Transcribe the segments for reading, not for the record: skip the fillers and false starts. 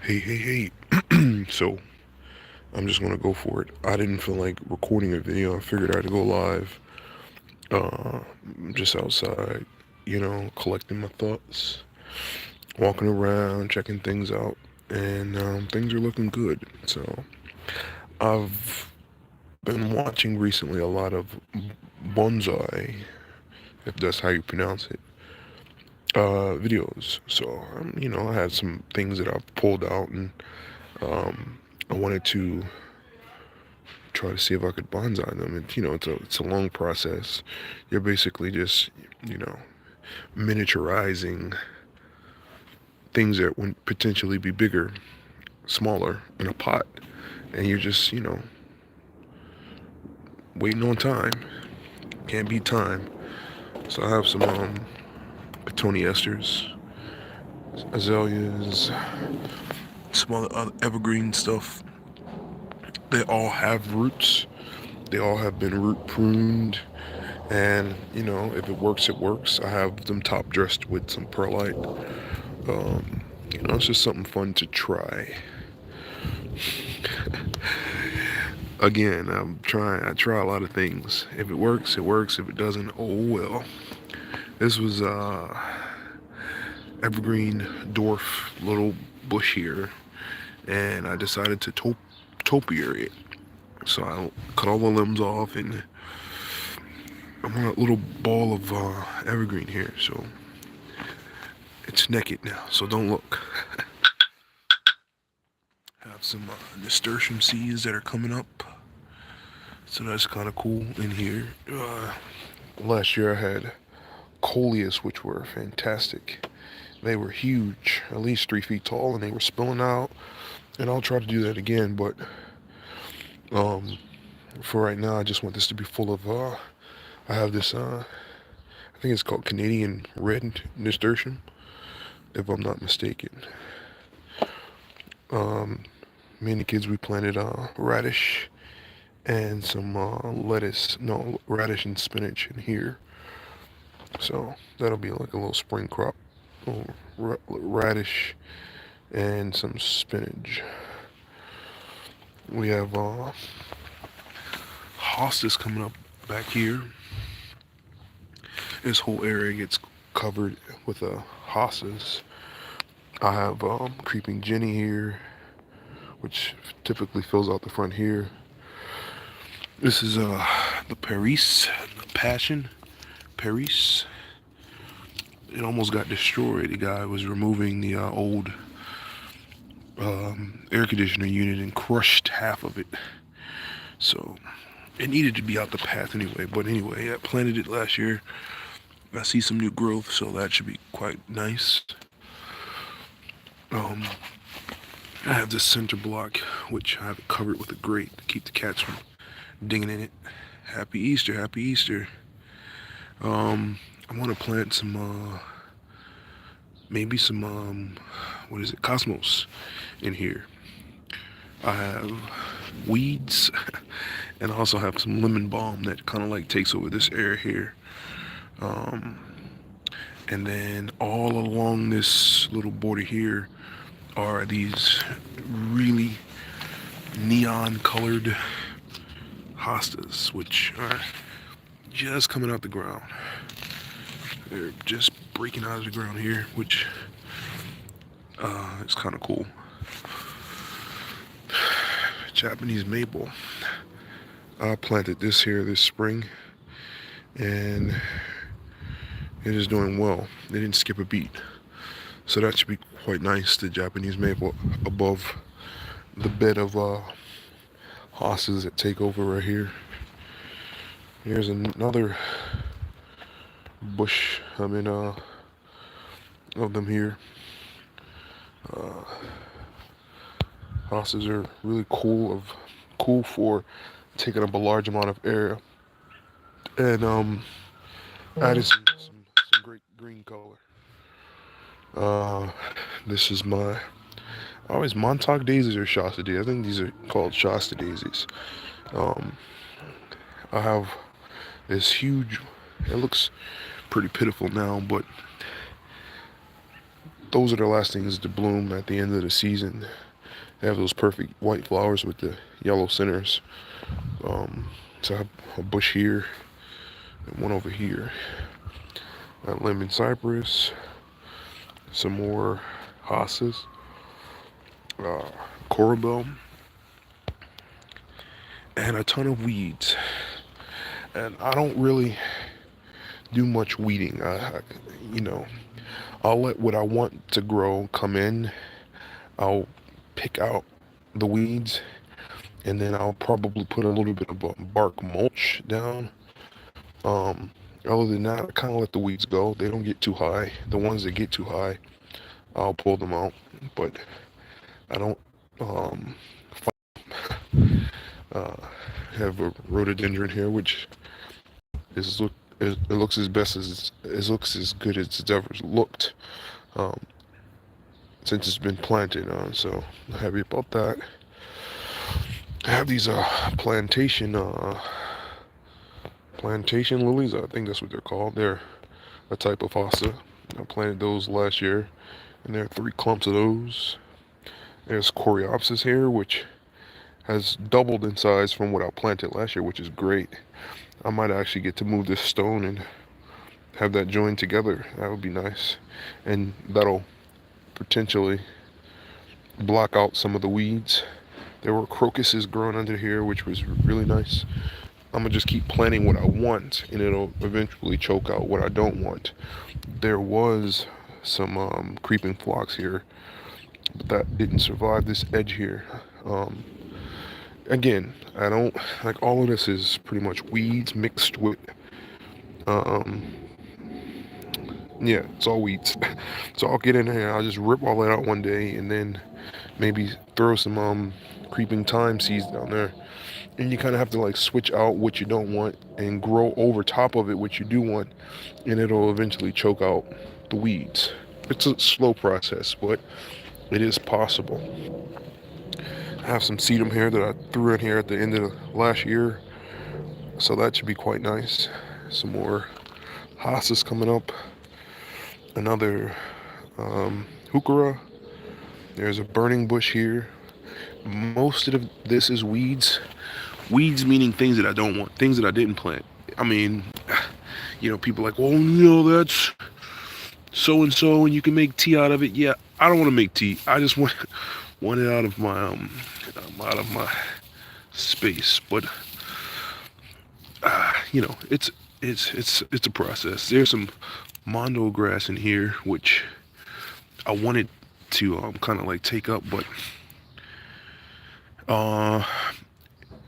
Hey. So, I'm just gonna go for it. I didn't feel like recording a video. I figured I'd go live. Uh, just outside, collecting my thoughts, walking around, checking things out, and things are looking good. So, I've been watching recently a lot of bonsai, if that's how you pronounce it, videos. So, I had some things that I pulled out, and I wanted to try to see if I could bonsai them. And it's a long process. You're basically just you know miniaturizing things that would potentially be bigger, smaller in a pot, and you're just waiting on time. Can't beat time. So I have some petunias, azaleas, some other evergreen stuff. They all have roots. They all have been root pruned. And, if it works, it works. I have them top dressed with some perlite. It's just something fun to try. Again, I try a lot of things. If it works, it works. If it doesn't, oh well. This was evergreen dwarf little bush here, and I decided to topiary it. So I cut all the limbs off, and I want a little ball of evergreen here. So it's naked now, so don't look. Have some nasturtium seeds that are coming up. So that's kind of cool in here. Last year I had Coleus, which were fantastic. They were huge, at least 3 feet tall, and they were spilling out. And I'll try to do that again, but um, for right now, I just want this to be full of. I have this. I think it's called Canadian Red Nasturtium, if I'm not mistaken. Um, Me and the kids, we planted radish and some lettuce. No, radish and spinach in here. So that'll be like a little spring crop. Little radish and some spinach. We have hostas coming up back here. This whole area gets covered with hostas. I have creeping Jenny here, which typically fills out the front here. This is the Paris, the Passion Paris. It almost got destroyed. The guy was removing the old air conditioner unit and crushed half of it. So it needed to be out the path anyway. But anyway, I planted it last year. I see some new growth, so that should be quite nice. Um, I have this center block, which I have it covered with a grate to keep the cats from dinging in it. Happy Easter, happy Easter. I want to plant some, maybe some, what is it, cosmos in here. I have weeds, and I also have some lemon balm that kind of like takes over this area here. Um, and then all along this little border here are these really neon colored hostas, which are just coming out the ground. They're just breaking out of the ground here, which is kind of cool. Japanese maple. I planted this here this spring, and it is doing well. They didn't skip a beat. So that should be quite nice, the Japanese maple above the bed of hostas that take over right here. Here's another bush, of them here. Hostas are really cool for taking up a large amount of area, and added some great green color. Uh, this is my always Montauk daisies or Shasta daisies. I think these are called Shasta daisies. Um, I have this huge. It looks pretty pitiful now, but those are the last things to bloom at the end of the season. They have those perfect white flowers with the yellow centers. So I have a bush here and one over here. Lemon cypress, some more hostas, uh, Urabn, and a ton of weeds. And I don't really do much weeding. You know, I'll let what I want to grow come in. I'll pick out the weeds, and then I'll probably put a little bit of bark mulch down. Other than that, I kind of let the weeds go. They don't get too high. The ones that get too high, I'll pull them out. But I don't uh, have a rhododendron here, which is it looks as best as it looks as good as it's ever looked um, since it's been planted. So I'm happy about that. I have these plantation lilies. I think that's what they're called. They're a type of hosta. I planted those last year, and there are 3 clumps of those. There's Coleus here, which has doubled in size from what I planted last year, which is great. I might actually get to move this stone and have that joined together. That would be nice, and that'll potentially block out some of the weeds. There were crocuses growing under here, which was really nice. I'm gonna just keep planting what I want, and it'll eventually choke out what I don't want. There was some creeping phlox here, but that didn't survive this edge here. Again, I don't like all of this is pretty much weeds mixed with yeah, it's all weeds. So I'll get in there and I'll just rip all that out one day, and then maybe throw some creeping thyme seeds down there. And you kind of have to like switch out what you don't want and grow over top of it what you do want, and it'll eventually choke out the weeds. It's a slow process, but it is possible. I have some sedum here that I threw in here at the end of last year, so that should be quite nice. Some more hostas coming up. Another heuchera. There's a burning bush here. Most of this is weeds. Weeds meaning things that I don't want, things that I didn't plant. I mean, you know, people are like, well, you know, that's so and so, and you can make tea out of it. Yeah, I don't want to make tea. I just want it out of my space. But you know, it's a process. There's some mondo grass in here, which I wanted to kind of like take up, but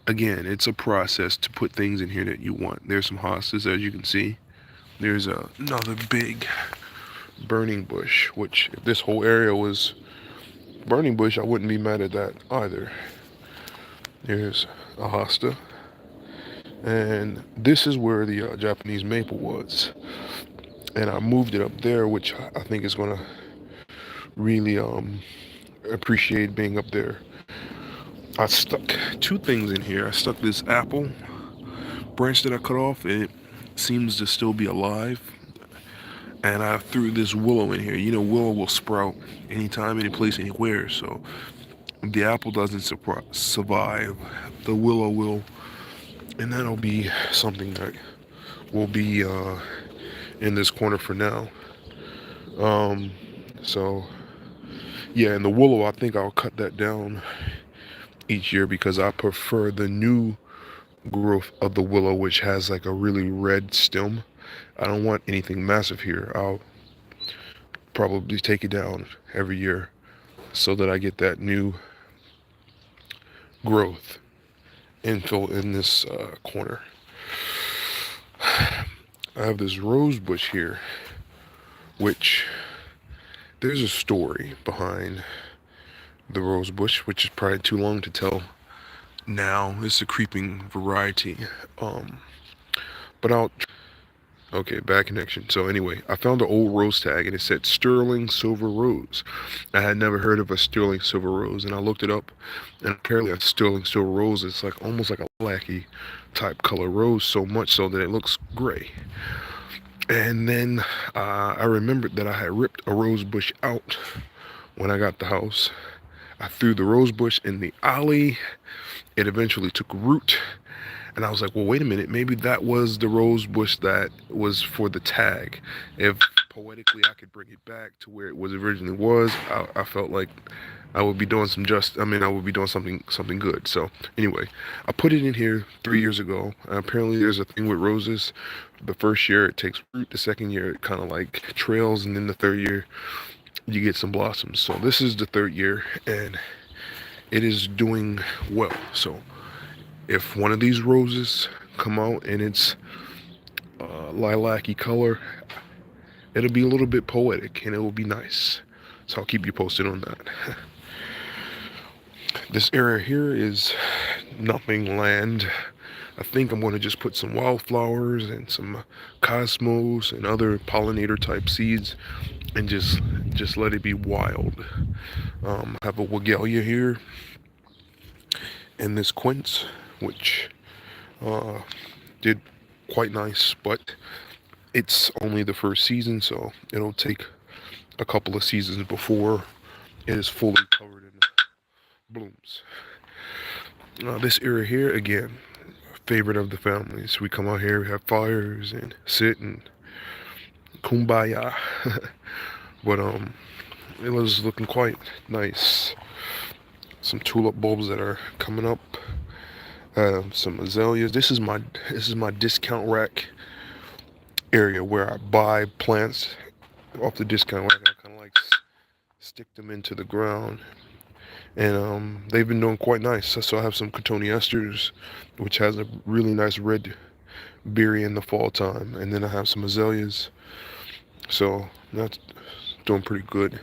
again, it's a process to put things in here that you want. There's some hostas, as you can see. There's another big burning bush, which if this whole area was burning bush, I wouldn't be mad at that either. There's a hosta, and this is where the Japanese maple was, and I moved it up there, which I think is gonna really appreciate being up there. I stuck 2 things in here. I stuck this apple branch that I cut off, and it seems to still be alive. And I threw this willow in here. You know, willow will sprout anytime, any place, anywhere. So if the apple doesn't survive, the willow will. And that'll be something that will be in this corner for now. So yeah, and the willow, I think I'll cut that down each year because I prefer the new growth of the willow, which has like a really red stem. I don't want anything massive here. I'll probably take it down every year so that I get that new growth infill in this corner. I have this rose bush here, which there's a story behind the rose bush, which is probably too long to tell now. It's a creeping variety, but okay, bad connection. So anyway, I found an old rose tag, and it said sterling silver rose. I had never heard of a sterling silver rose, and I looked it up, and apparently a sterling silver rose is like almost like a lackey type color rose, so much so that it looks gray. And then I remembered that I had ripped a rose bush out when I got the house. I threw the rose bush in the alley. It eventually took root. And I was like, well, wait a minute. Maybe that was the rose bush that was for the tag. If poetically I could bring it back to where it was originally was, I felt like I would be doing I would be doing something good. So anyway, I put it in here 3 years ago. Apparently there's a thing with roses. The first year it takes root. The second year it kind of like trails. And then the third year you get some blossoms. So this is the third year and it is doing well. So if one of these roses come out and it's lilac-y color, it'll be a little bit poetic and it will be nice. So I'll keep you posted on that. This area here is nothing land. I think I'm going to just put some wildflowers and some cosmos and other pollinator type seeds and just let it be wild. I have a Wigelia here and this quince, which did quite nice, but it's only the first season, so it'll take a couple of seasons before it is fully covered in blooms. This area here, again, favorite of the families. We come out here, we have fires and sit and kumbaya. But it was looking quite nice. Some tulip bulbs that are coming up. Some azaleas. This is my discount rack area where I buy plants off the discount rack and I kind of like stick them into the ground. And they've been doing quite nice. So I have some cotoneasters, which has a really nice red berry in the fall time, and then I have some azaleas. So that's doing pretty good.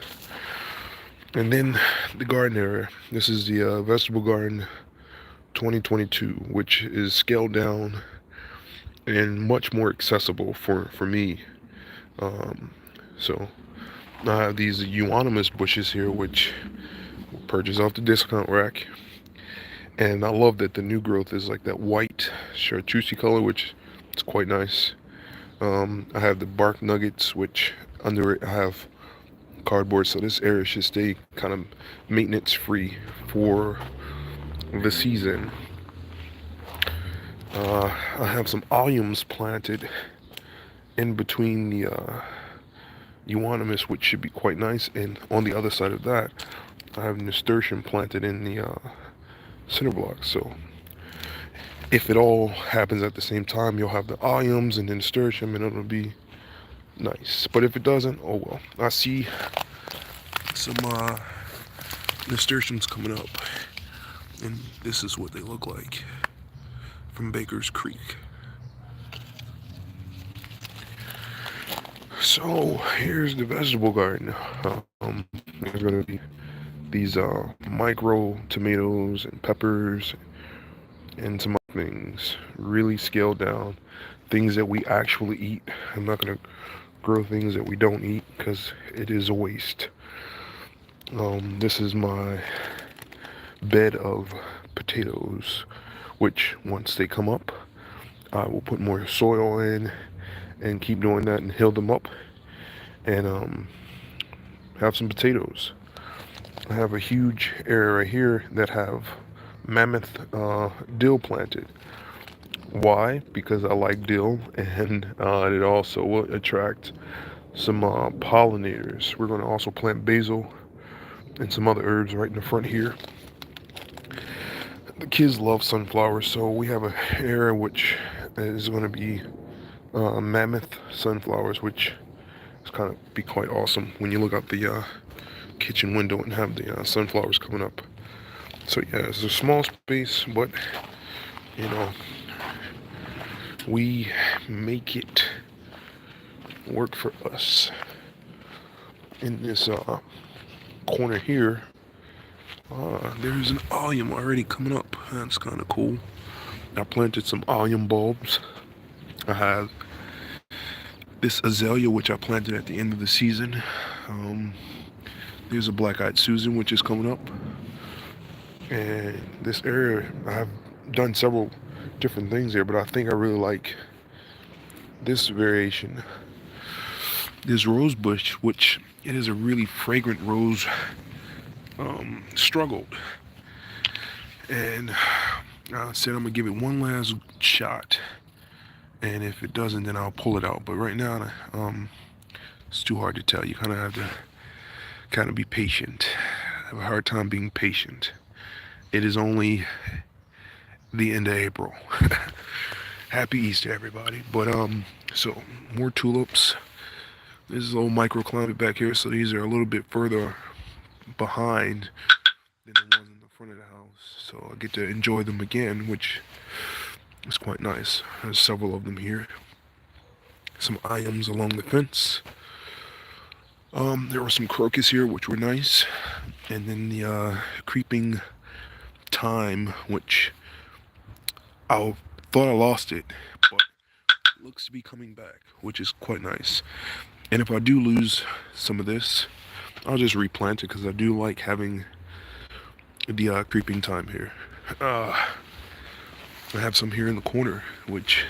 And then the garden area. This is the vegetable garden 2022, which is scaled down and much more accessible for me. So I have these euonymus bushes here, which purchase off the discount rack, and I love that the new growth is like that white chartreuse color, which is quite nice. I have the bark nuggets, which under it I have cardboard, so this area should stay kind of maintenance free for the season. I have some alliums planted in between the euonymus, which should be quite nice, and on the other side of that I have nasturtium planted in the center block. So if it all happens at the same time, you'll have the alliums and the nasturtium, and it'll be nice. But if it doesn't, oh well. I see some nasturtiums coming up, and this is what they look like from Baker's Creek. So here's the vegetable garden. There's gonna be these micro tomatoes and peppers and some other things, really scaled down, things that we actually eat. I'm not gonna grow things that we don't eat because it is a waste. This is my bed of potatoes, which once they come up, I will put more soil in and keep doing that and hill them up and have some potatoes. I have a huge area right here that have mammoth dill planted. Why? Because I like dill, and it also will attract some pollinators. We're going to also plant basil and some other herbs right in the front here. The kids love sunflowers, so we have an area which is going to be mammoth sunflowers, which is kind of be quite awesome when you look out the kitchen window and have the sunflowers coming up. So yeah, it's a small space, but you know, we make it work for us. In this corner here, there's an allium already coming up. That's kind of cool. I planted some allium bulbs. I have this azalea, which I planted at the end of the season. There's a black-eyed Susan, which is coming up. And this area, I have done several different things there, but I think I really like this variation. this rose bush, which it is a really fragrant rose, struggled. And I said I'm gonna give it one last shot, and if it doesn't, then I'll pull it out. But right now, it's too hard to tell. You kind of have to be patient. I have a hard time being patient. It is only the end of April. Happy Easter, everybody. But so more tulips. This is a little microclimate back here, so these are a little bit further behind than the ones in the front of the house. So I get to enjoy them again, which is quite nice. There's several of them here. Some iams along the fence. There were some crocus here, which were nice. And then the creeping thyme, which I thought I lost it, but it looks to be coming back, which is quite nice. And if I do lose some of this, I'll just replant it because I do like having the creeping thyme here. I have some here in the corner, which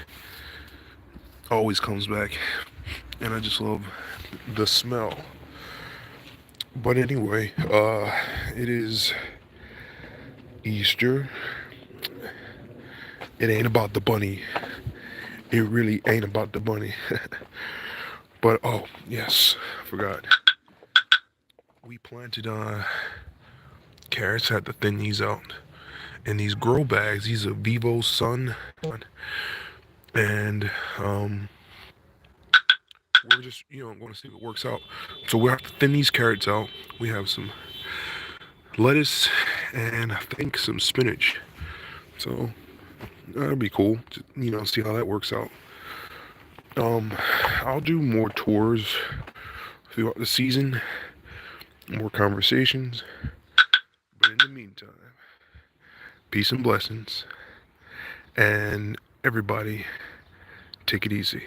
always comes back, and I just love the smell. But anyway, it is Easter. It ain't about the bunny. It really ain't about the bunny. But oh yes, I forgot. We planted carrots. Had to thin these out. And these grow bags, these are Vivo Sun, and we're just going to see if it works out. So we have to thin these carrots out. We have some lettuce and I think some spinach. So that'll be cool. To, see how that works out. I'll do more tours throughout the season, more conversations. But in the meantime, peace and blessings, and everybody, take it easy.